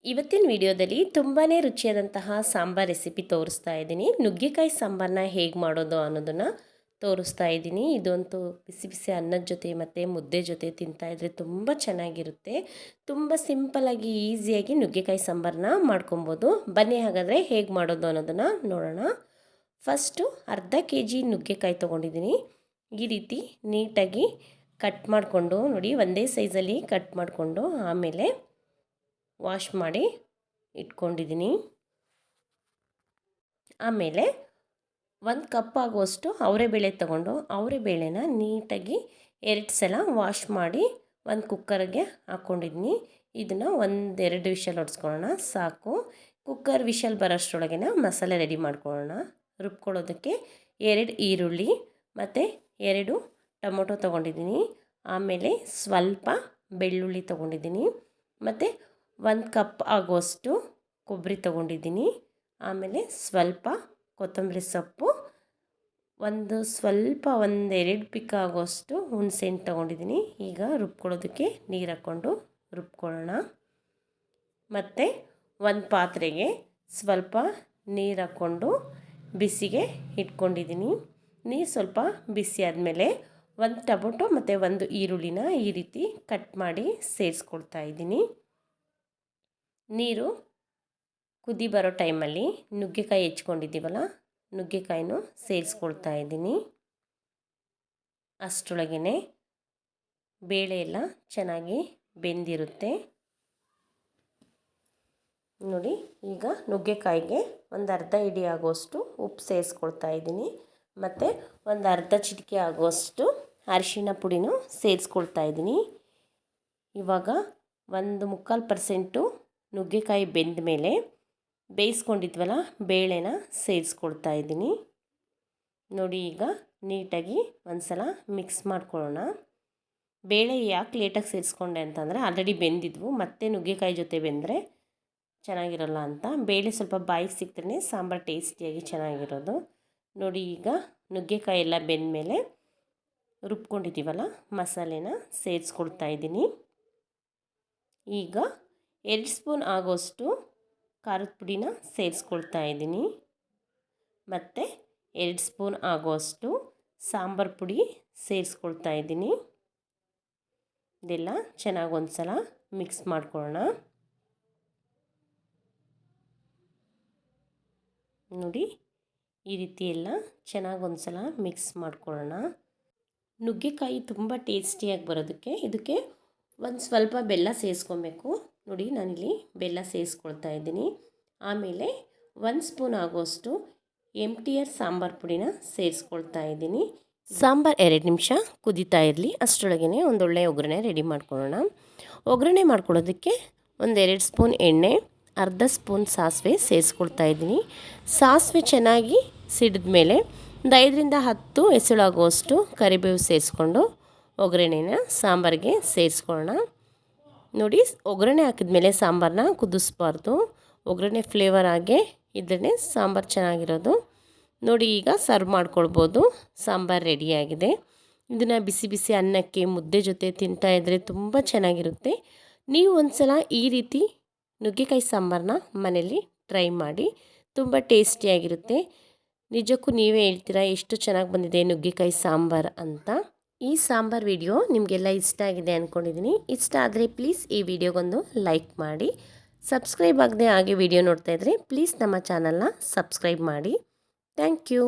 ಇವತ್ತಿನ ವಿಡಿಯೋದಲ್ಲಿ ತುಂಬಾ ರುಚಿಯಾದಂತಹ ಸಾಂಬಾರ್ ರೆಸಿಪಿ ತೋರಿಸ್ತಾ ಇದ್ದೀನಿ. ನುಗ್ಗೆಕಾಯಿ ಸಾಂಬಾರನ್ನ ಹೇಗೆ ಮಾಡೋದು ಅನ್ನೋದನ್ನು ತೋರಿಸ್ತಾ ಇದ್ದೀನಿ. ಇದಂತೂ ಬಿಸಿ ಬಿಸಿ ಅನ್ನದ ಜೊತೆ ಮತ್ತು ಮುದ್ದೆ ಜೊತೆ ತಿಂತಾಯಿದ್ರೆ ತುಂಬ ಚೆನ್ನಾಗಿರುತ್ತೆ. ತುಂಬ ಸಿಂಪಲ್ಲಾಗಿ ಈಸಿಯಾಗಿ ನುಗ್ಗೆಕಾಯಿ ಸಾಂಬಾರನ್ನ ಮಾಡ್ಕೊಬೋದು. ಬನ್ನಿ ಹಾಗಾದರೆ ಹೇಗೆ ಮಾಡೋದು ಅನ್ನೋದನ್ನು ನೋಡೋಣ. ಫಸ್ಟು ಅರ್ಧ ಕೆಜಿ ನುಗ್ಗೆಕಾಯಿ ತೊಗೊಂಡಿದ್ದೀನಿ. ಈ ರೀತಿ ನೀಟಾಗಿ ಕಟ್ ಮಾಡಿಕೊಂಡು ನೋಡಿ, ಒಂದೇ ಸೈಜಲ್ಲಿ ಕಟ್ ಮಾಡಿಕೊಂಡು ಆಮೇಲೆ ವಾಶ್ ಮಾಡಿ ಇಟ್ಕೊಂಡಿದ್ದೀನಿ. ಆಮೇಲೆ 1 ಕಪ್ ಆಗುವಷ್ಟು ಅವರೆಬೇಳೆ ತೊಗೊಂಡು ಅವರೆಬೇಳೆನ ನೀಟಾಗಿ 2 ಸಲ ವಾಶ್ ಮಾಡಿ ಒಂದು ಕುಕ್ಕರ್ಗೆ ಹಾಕ್ಕೊಂಡಿದ್ದೀನಿ. ಇದನ್ನು 1-2 ವಿಷಲ್ ಹೊಡ್ಸ್ಕೊಳ್ಳೋಣ ಸಾಕು. ಕುಕ್ಕರ್ ವಿಷಲ್ ಬರೋಷ್ಟರೊಳಗೆ ಮಸಾಲೆ ರೆಡಿ ಮಾಡ್ಕೊಳ್ಳೋಣ. ರುಬ್ಕೊಳ್ಳೋದಕ್ಕೆ 2 ಈರುಳ್ಳಿ ಮತ್ತು 2 ಟೊಮೊಟೊ ತೊಗೊಂಡಿದ್ದೀನಿ. ಆಮೇಲೆ ಸ್ವಲ್ಪ ಬೆಳ್ಳುಳ್ಳಿ ತೊಗೊಂಡಿದ್ದೀನಿ ಮತ್ತು 1 ಕಪ್ ಆಗುವಷ್ಟು ಕೊಬ್ಬರಿ ತೊಗೊಂಡಿದ್ದೀನಿ. ಆಮೇಲೆ ಸ್ವಲ್ಪ ಕೊತ್ತಂಬರಿ ಸೊಪ್ಪು, ಸ್ವಲ್ಪ 1-2 ಪಿಕ್ ಆಗುವಷ್ಟು ಹುಣಸೆಹಣ್ಣು ತೊಗೊಂಡಿದ್ದೀನಿ. ಈಗ ರುಬ್ಕೊಳ್ಳೋದಕ್ಕೆ ನೀರು ಹಾಕ್ಕೊಂಡು ರುಬ್ಕೊಳ್ಳೋಣ. ಮತ್ತು ಒಂದು ಪಾತ್ರೆಗೆ ಸ್ವಲ್ಪ ನೀರು ಹಾಕ್ಕೊಂಡು ಬಿಸಿಗೆ ಇಟ್ಕೊಂಡಿದ್ದೀನಿ. ನೀರು ಸ್ವಲ್ಪ ಬಿಸಿ ಆದಮೇಲೆ 1 ಟೊಮೊಟೊ ಮತ್ತು 1 ಈರುಳ್ಳಿನ ಈ ರೀತಿ ಕಟ್ ಮಾಡಿ ಸೇರಿಸ್ಕೊಳ್ತಾ ಇದ್ದೀನಿ. ನೀರು ಕುದಿ ಬರೋ ಟೈಮಲ್ಲಿ ನುಗ್ಗೆಕಾಯಿ ಹೆಚ್ಕೊಂಡಿದ್ದೀವಲ್ಲ, ನುಗ್ಗೆಕಾಯಿನೂ ಸೇರಿಸ್ಕೊಳ್ತಾ ಇದ್ದೀನಿ. ಅಷ್ಟರೊಳಗೇ ಬೇಳೆ ಎಲ್ಲ ಚೆನ್ನಾಗಿ ಬೆಂದಿರುತ್ತೆ ನೋಡಿ. ಈಗ ನುಗ್ಗೆಕಾಯಿಗೆ ಒಂದು ಅರ್ಧ ಹಿಡಿ ಆಗುವಷ್ಟು ಉಪ್ಪು ಸೇರಿಸ್ಕೊಳ್ತಾ ಇದ್ದೀನಿ ಮತ್ತು ಒಂದು ಅರ್ಧ ಚಿಟಿಕೆ ಆಗುವಷ್ಟು ಅರಿಶಿಣ ಪುಡಿನೂ ಸೇರಿಸ್ಕೊಳ್ತಾ ಇದ್ದೀನಿ. ಇವಾಗ 1-3% ನುಗ್ಗೆಕಾಯಿ ಬೆಂದ ಮೇಲೆ ಬೇಯಿಸ್ಕೊಂಡಿದ್ವಲ್ಲ ಬೇಳೆನ ಸೇರಿಸ್ಕೊಳ್ತಾ ಇದ್ದೀನಿ ನೋಡಿ. ಈಗ ನೀಟಾಗಿ ಒಂದು ಸಲ ಮಿಕ್ಸ್ ಮಾಡ್ಕೊಳ್ಳೋಣ. ಬೇಳೆ ಯಾಕೆ ಲೇಟಾಗಿ ಸೇರಿಸ್ಕೊಂಡೆ ಅಂತಂದರೆ ಆಲ್ರೆಡಿ ಬೆಂದಿದ್ವು, ಮತ್ತು ನುಗ್ಗೆಕಾಯಿ ಜೊತೆ ಬೆಂದರೆ ಚೆನ್ನಾಗಿರಲ್ಲ ಅಂತ. ಬೇಳೆ ಸ್ವಲ್ಪ ಬಾಯಿಗೆ ಸಿಕ್ತೇ ಸಾಂಬಾರು ಟೇಸ್ಟಿಯಾಗಿ ಚೆನ್ನಾಗಿರೋದು ನೋಡಿ. ಈಗ ನುಗ್ಗೆಕಾಯಿ ಎಲ್ಲ ಬೆಂದಮೇಲೆ ರುಬ್ಕೊಂಡಿದ್ದೀವಲ್ಲ ಮಸಾಲೆನ ಸೇರಿಸ್ಕೊಳ್ತಾ ಇದ್ದೀನಿ. ಈಗ 2 ಸ್ಪೂನ್ ಆಗೋಷ್ಟು ಖಾರದ ಪುಡಿನ ಸೇರಿಸ್ಕೊಳ್ತಾ ಇದ್ದೀನಿ ಮತ್ತು 2 ಸ್ಪೂನ್ ಆಗೋಷ್ಟು ಸಾಂಬಾರು ಪುಡಿ ಸೇರಿಸ್ಕೊಳ್ತಾ ಇದ್ದೀನಿ. ಇದೆಲ್ಲ ಚೆನ್ನಾಗಿ ಒಂದು ಸಲ ಮಿಕ್ಸ್ ಮಾಡ್ಕೊಳ್ಳೋಣ ನೋಡಿ. ಈ ರೀತಿ ಎಲ್ಲ ಚೆನ್ನಾಗಿ ಒಂದು ಸಲ ಮಿಕ್ಸ್ ಮಾಡ್ಕೊಳ್ಳೋಣ. ನುಗ್ಗೆಕಾಯಿ ತುಂಬ ಟೇಸ್ಟಿಯಾಗಿ ಬರೋದಕ್ಕೆ ಇದಕ್ಕೆ ಒಂದು ಸ್ವಲ್ಪ ಬೆಲ್ಲ ಸೇರಿಸ್ಕೊಬೇಕು ನೋಡಿ. ನಾನಿಲ್ಲಿ ಬೆಲ್ಲ ಸೇರಿಸ್ಕೊಳ್ತಾ ಇದ್ದೀನಿ. ಆಮೇಲೆ 1 ಸ್ಪೂನ್ ಆಗೋಷ್ಟು MTR ಸಾಂಬಾರು ಪುಡಿನ ಸೇರಿಸ್ಕೊಳ್ತಾ ಇದ್ದೀನಿ. ಸಾಂಬಾರು 2 ನಿಮಿಷ ಕುದೀತಾ ಇರಲಿ. ಅಷ್ಟರೊಳಗೇ ಒಂದೊಳ್ಳೆ ಒಗ್ಗರಣೆ ರೆಡಿ ಮಾಡ್ಕೊಳ್ಳೋಣ. ಒಗ್ಗರಣೆ ಮಾಡ್ಕೊಳ್ಳೋದಕ್ಕೆ 1-2 ಸ್ಪೂನ್ ಎಣ್ಣೆ, ಅರ್ಧ ಸ್ಪೂನ್ ಸಾಸಿವೆ ಸೇರಿಸ್ಕೊಳ್ತಾ ಇದ್ದೀನಿ. ಸಾಸಿವೆ ಚೆನ್ನಾಗಿ ಸಿಡಿದ ಮೇಲೆ 5-10 ಎಸಳಾಗುವಷ್ಟು ಕರಿಬೇವು ಸೇರಿಸ್ಕೊಂಡು ಒಗ್ಗರಣೆನ ಸಾಂಬಾರಿಗೆ ಸೇರಿಸ್ಕೊಳ್ಳೋಣ ನೋಡಿ. ಒಗ್ಗರಣೆ ಹಾಕಿದ್ಮೇಲೆ ಸಾಂಬಾರನ್ನ ಕುದಿಸ್ಬಾರ್ದು. ಒಗ್ಗರಣೆ ಫ್ಲೇವರ್ ಆಗೇ ಇದ್ರೇ ಸಾಂಬಾರು ಚೆನ್ನಾಗಿರೋದು ನೋಡಿ. ಈಗ ಸರ್ವ್ ಮಾಡ್ಕೊಳ್ಬೋದು. ಸಾಂಬಾರು ರೆಡಿಯಾಗಿದೆ. ಇದನ್ನು ಬಿಸಿ ಬಿಸಿ ಅನ್ನಕ್ಕೆ ಮುದ್ದೆ ಜೊತೆ ತಿಂತಾಯಿದ್ರೆ ತುಂಬ ಚೆನ್ನಾಗಿರುತ್ತೆ. ನೀವು ಒಂದು ಸಲ ಈ ರೀತಿ ನುಗ್ಗೆಕಾಯಿ ಸಾಂಬಾರನ್ನ ಮನೇಲಿ ಟ್ರೈ ಮಾಡಿ, ತುಂಬ ಟೇಸ್ಟಿಯಾಗಿರುತ್ತೆ. ನಿಜಕ್ಕೂ ನೀವೇ ಹೇಳ್ತೀರಾ ಎಷ್ಟು ಚೆನ್ನಾಗಿ ಬಂದಿದೆ ನುಗ್ಗೆಕಾಯಿ ಸಾಂಬಾರು ಅಂತ. ಈ ಸಾಂಬಾರು ವಿಡಿಯೋ ನಿಮಗೆಲ್ಲ ಇಷ್ಟ ಆಗಿದೆ ಅಂದ್ಕೊಂಡಿದ್ದೀನಿ. ಇಷ್ಟ ಆದರೆ ಪ್ಲೀಸ್ ಈ ವಿಡಿಯೋಗೊಂದು ಲೈಕ್ ಮಾಡಿ. ಸಬ್ಸ್ಕ್ರೈಬ್ ಆಗದೆ ಹಾಗೆ ವಿಡಿಯೋ ನೋಡ್ತಾ ಇದ್ದರೆ ಪ್ಲೀಸ್ ನಮ್ಮ ಚಾನಲ್ನ ಸಬ್ಸ್ಕ್ರೈಬ್ ಮಾಡಿ. Thank you.